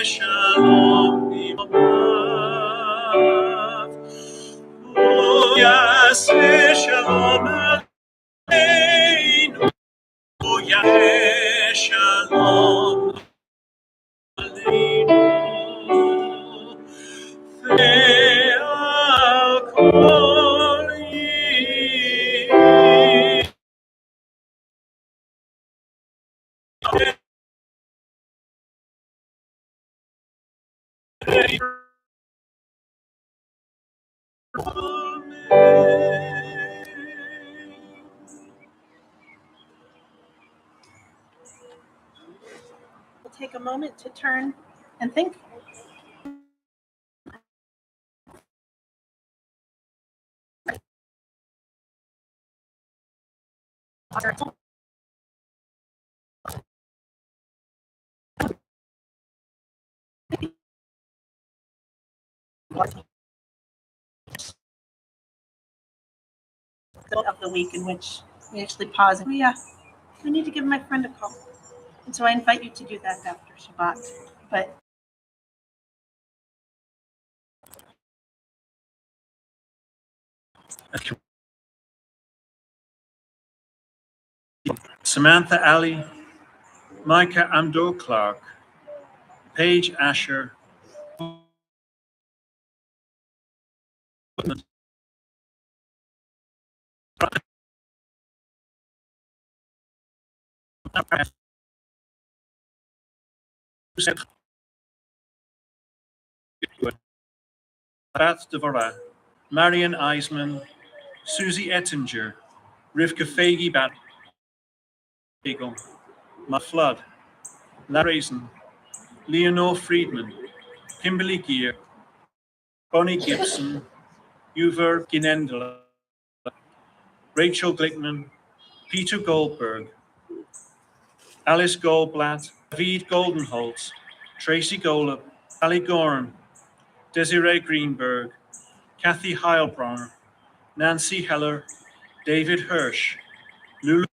Shalom Imamav. Yaseh Shalom Aleinu. Yaseh Shalom Aleinu. Ve'al kol We'll take a moment to turn and think. Of the week in which we actually pause and, I need to give my friend a call. And so I invite you to do that after Shabbat. But Samantha Alley, Micah Amdor Clark, Paige Asher, Beth Devora, Marian Eisman, Susie Ettinger, Rivka Fagi Bat Eagle, Ma Flood, Larry Raisin, Leonore Friedman, Kimberly Gear, Bonnie Gibson, Uver Ginendala, Rachel Glickman, Peter Goldberg, Alice Goldblatt, David Goldenholtz, Tracy Golub, Ali Gorham, Desiree Greenberg, Kathy Heilbronner, Nancy Heller, David Hirsch, Lulu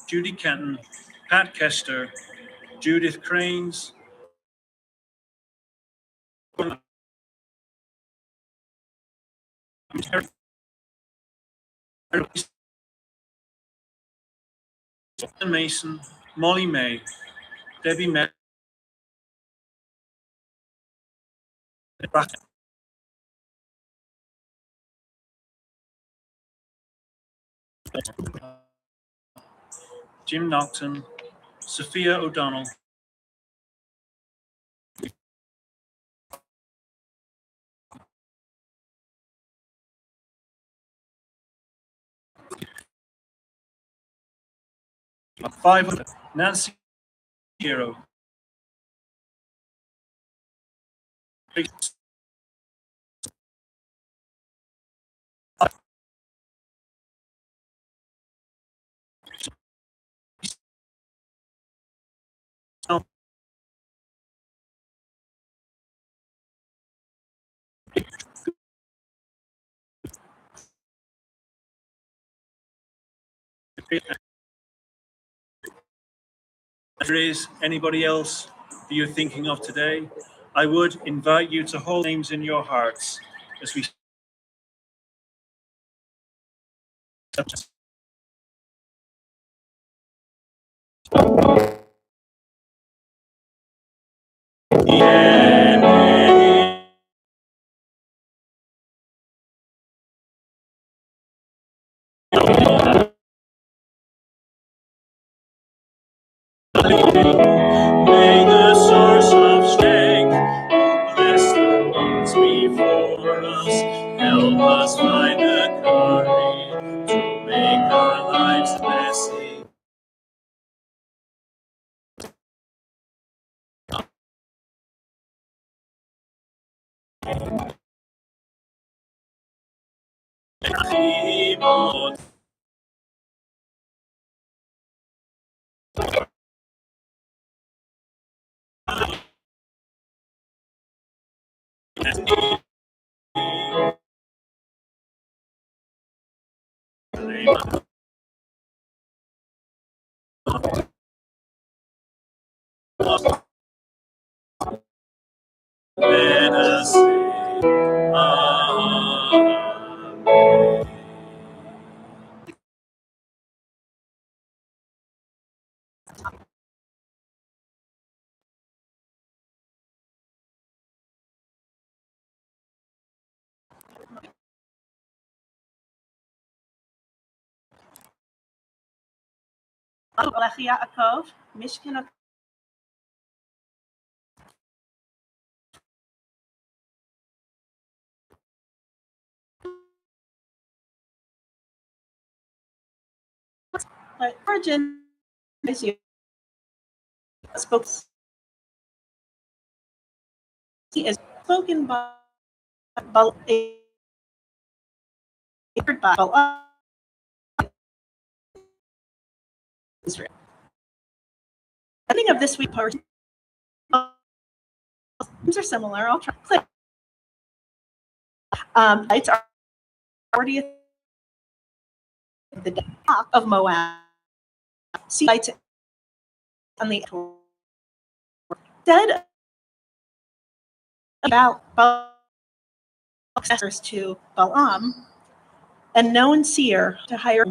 Judy Kenton, Pat Kester, Judith Cranes, Mason, Molly May, Debbie Met, Jim Nocton, Sophia O'Donnell, five, Nancy Hero, If there is anybody else that you're thinking of today, I would invite you to hold names in your hearts as we May the source of strength bless the ones before us. Help us find the courage to make our lives a blessing. as me. Let us say, Amen. Lech Yaakov, Mishkan. But origin is you spoke is spoken by Israel. I think of this week portion. Things are similar. I'll try to click. It's already the dock of Moab. See lights on the dead about successors to Balaam, a known seer to hire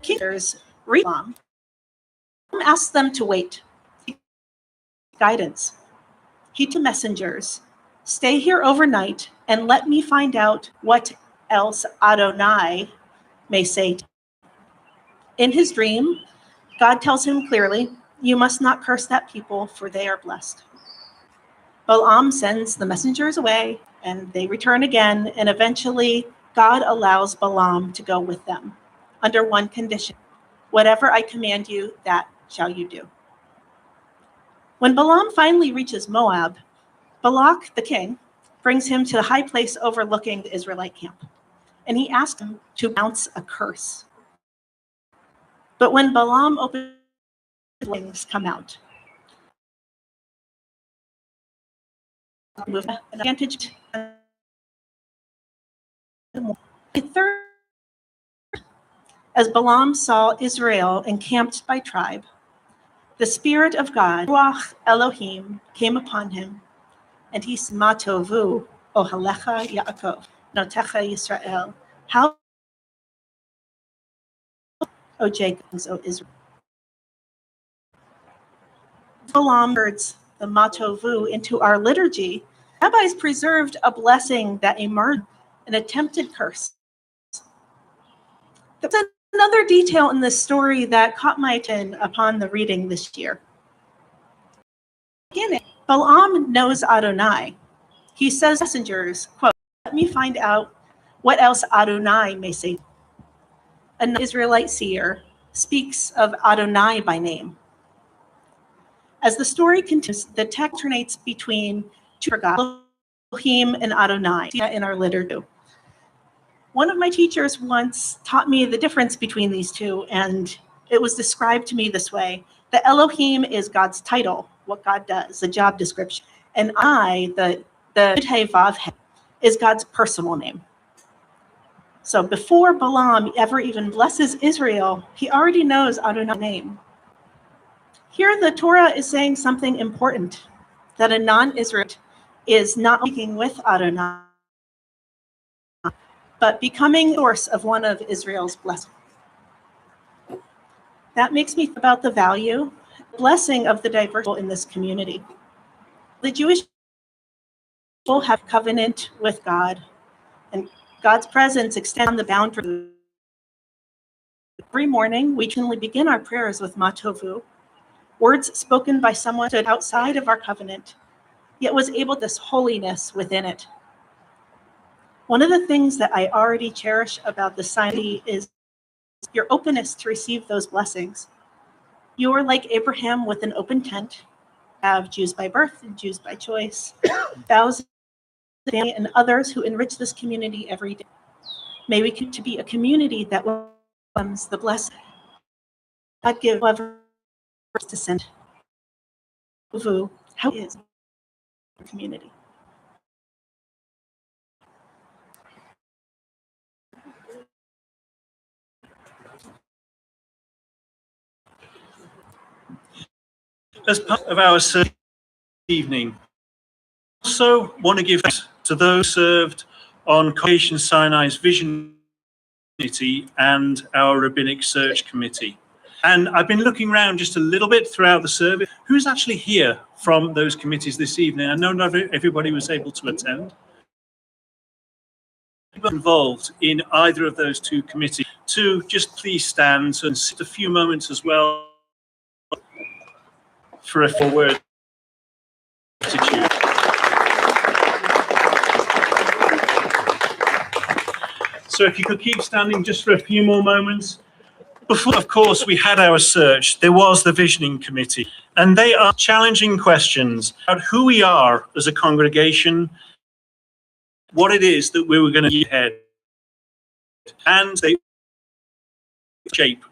kingers. Balaam asked them to wait. Guidance. He to messengers, stay here overnight and let me find out what else Adonai may say. In his dream, God tells him clearly, you must not curse that people, for they are blessed. Balaam sends the messengers away, and they return again, and eventually God allows Balaam to go with them under one condition. Whatever I command you, that shall you do. When Balaam finally reaches Moab, Balak, the king, brings him to the high place overlooking the Israelite camp, and he asks him to pronounce a curse. But when Balaam opens his wings come out, with an advantage. Third, as Balaam saw Israel encamped by tribe, the Spirit of God, Ruach Elohim, came upon him, and he said, Ma tovu ohalecha Yaakov, notecha Yisrael. How, O Jacob, O Israel. Balaam words the Ma tovu into our liturgy. Rabbis preserved a blessing that emerged an attempted curse. There's another detail in this story that caught my attention upon the reading this year. Beginning, Balaam knows Adonai. He says to messengers, quote, let me find out what else Adonai may say. An Israelite seer speaks of Adonai by name. As the story continues, the text alternates between two gods, Elohim and Adonai, in our liturgy. One of my teachers once taught me the difference between these two, and it was described to me this way. The Elohim is God's title, what God does, the job description. And the Vav is God's personal name. So before Balaam ever even blesses Israel, he already knows Adonai's name. Here the Torah is saying something important, that a non-Israelite is not speaking with Adonai, but becoming the source of one of Israel's blessings. That makes me think about the value, blessing of the diverse people in this community. The Jewish people have covenant with God, and God's presence extends on the boundary. Every morning, we generally begin our prayers with Ma tovu, words spoken by someone who stood outside of our covenant, yet was able to this holiness within it. One of the things that I already cherish about the society is your openness to receive those blessings. You are like Abraham with an open tent, have Jews by birth and Jews by choice, thousands and others who enrich this community every day. May we continue to be a community that welcomes the blessing. God give whoever to send. how is the community? As part of our service this evening, I also want to give thanks to those served on Congregation Sinai's Vision Committee and our Rabbinic Search Committee. And I've been looking around just a little bit throughout the service. Who's actually here from those committees this evening? I know not everybody was able to attend. Involved in either of those two committees, to just please stand and sit a few moments as well for a forward attitude. So if you could keep standing just for a few more moments. Before, of course, we had our search, there was the Visioning Committee, and they are challenging questions about who we are as a congregation, what it is that we were going to be ahead, and they shape.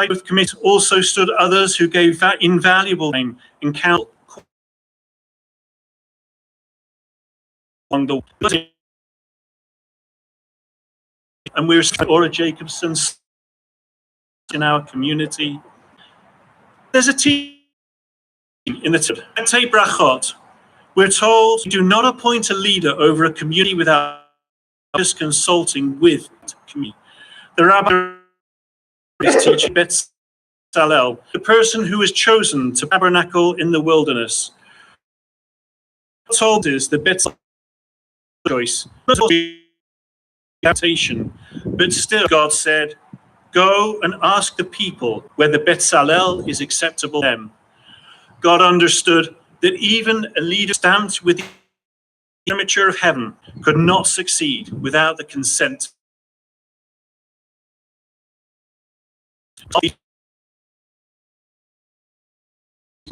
With committee also stood others who gave that invaluable time in council along the way. And we're Ora Jacobson in our community. There's a team in the Tei Brachot. We're told do not appoint a leader over a community without consulting with the community. The rabbi is teaching Betzalel, the person who is chosen to tabernacle in the wilderness. Told is the Betzalel choice, but still God said, go and ask the people whether Betzalel is acceptable to them. God understood that even a leader stamped with the immature of heaven could not succeed without the consent.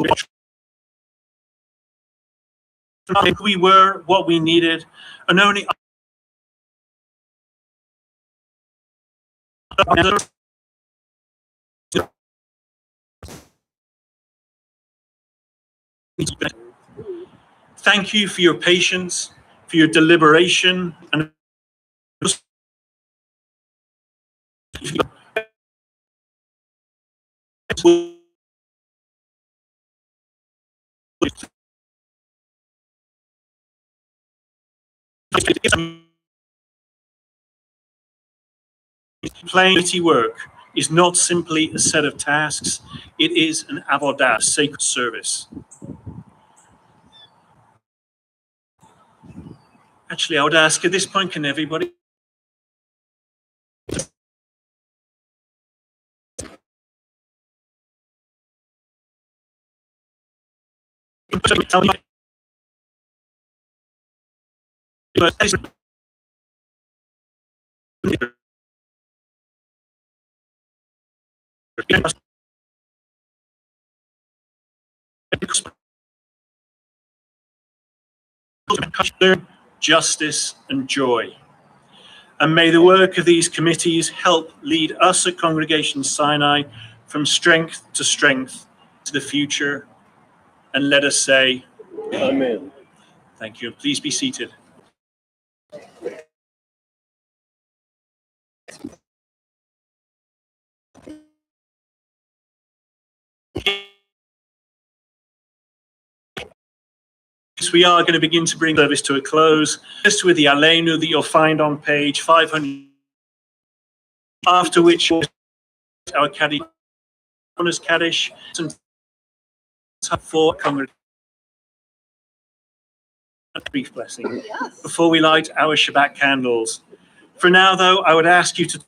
Who we were, what we needed, and only thank you for your patience, for your deliberation, and community work is not simply a set of tasks, it is an avodah, sacred service. Actually, I would ask at this point, can everybody tell me? Justice and joy. And may the work of these committees help lead us at Congregation Sinai from strength to the future. And let us say, Amen. Thank you. Please be seated. We are going to begin to bring service to a close, just with the Aleinu that you'll find on page 500, after which our Kaddish, Kaddish for congregation. A brief blessing before we light our Shabbat candles. For now, though, I would ask you to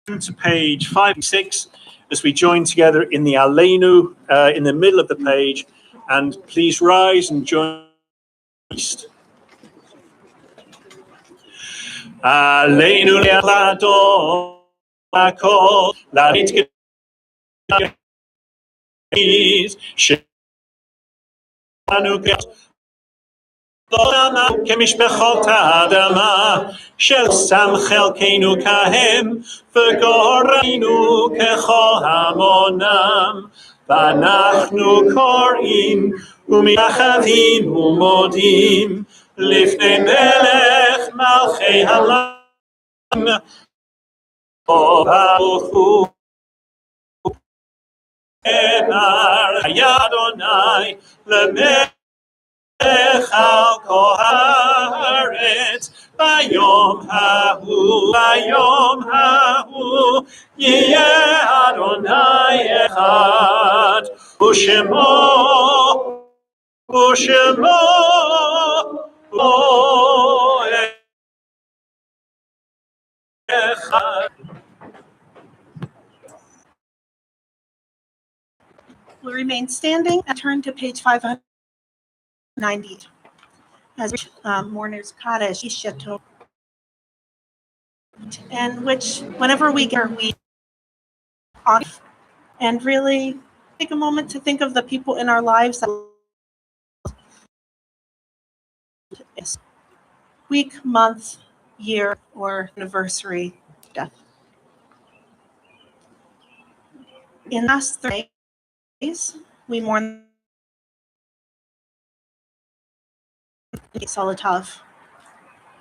turn to page 5 and 6 as we join together in the Aleinu in the middle of the page, and please rise and join. Aleinu le'alato hakol la'it כמשפחות האדמה של שם חלקנו כהם וגורלנו ככל המונם ואנחנו קוראים ומייחדים ומודים לפני מלך מלכי העולם ברוך הוא אמר היה אדוני למלך על כל הארץ ביום ההוא יהיה אדוני אחד ושמו לא אחד. We'll remain standing and turn to page 590. As Mourner's Kaddish, Ishato, and which, whenever we get we off, and really take a moment to think of the people in our lives that is week, month, year, or anniversary death. In the last 3 days, we mourn Solotov.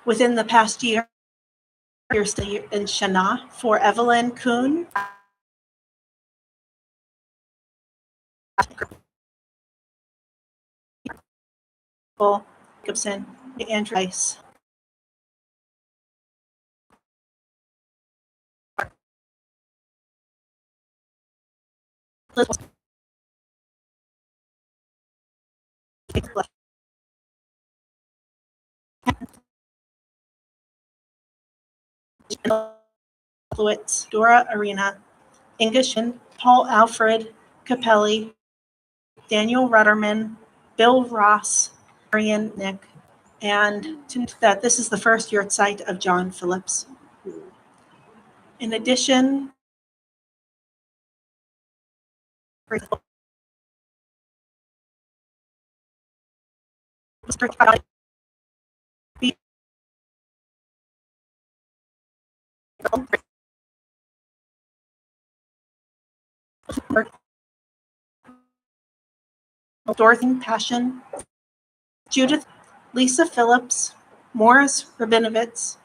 Within the past year, in Shana for Evelyn Kuhn, Gibson, Andrew Rice. Dora Arena, Ingeshin, Paul Alfred Capelli, Daniel Rudderman, Bill Ross, Marion Nick, and that this is the first yahrzeit of John Phillips. In addition, Dorothy Passion, Judith, Lisa Phillips, Morris Rabinovitz,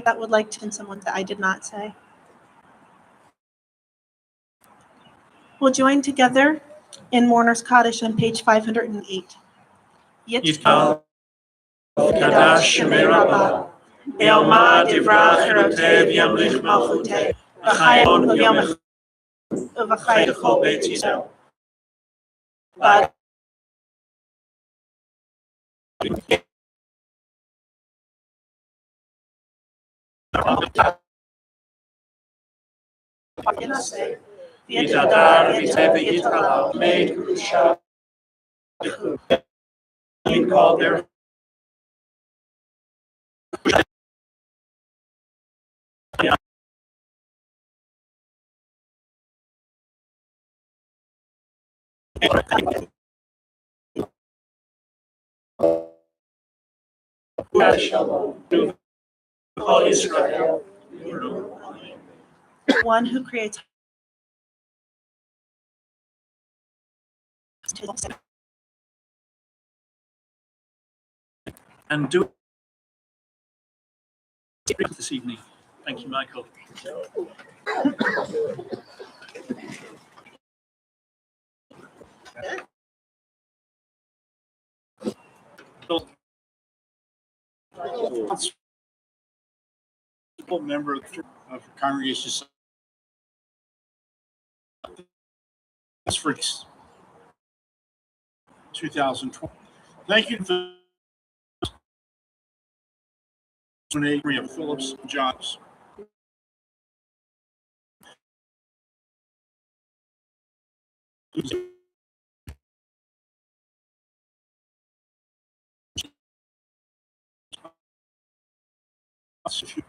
that would like to send someone that I did not say. We'll join together in Mourner's Kaddish on page 508. Yitkal Kadash Shemei Rabbah Be'alma Divrah Cherotev Yamlich Malchuteh V'chayon V'yom Echad V'chol Beit Yisrael V'yitadar V'yiteh V'yithalal Made Kurusha called their Israel. One who creates And do it this evening. Thank you, Michael. Member of congregation for 2020. Thank you for of Phillips Johns. If you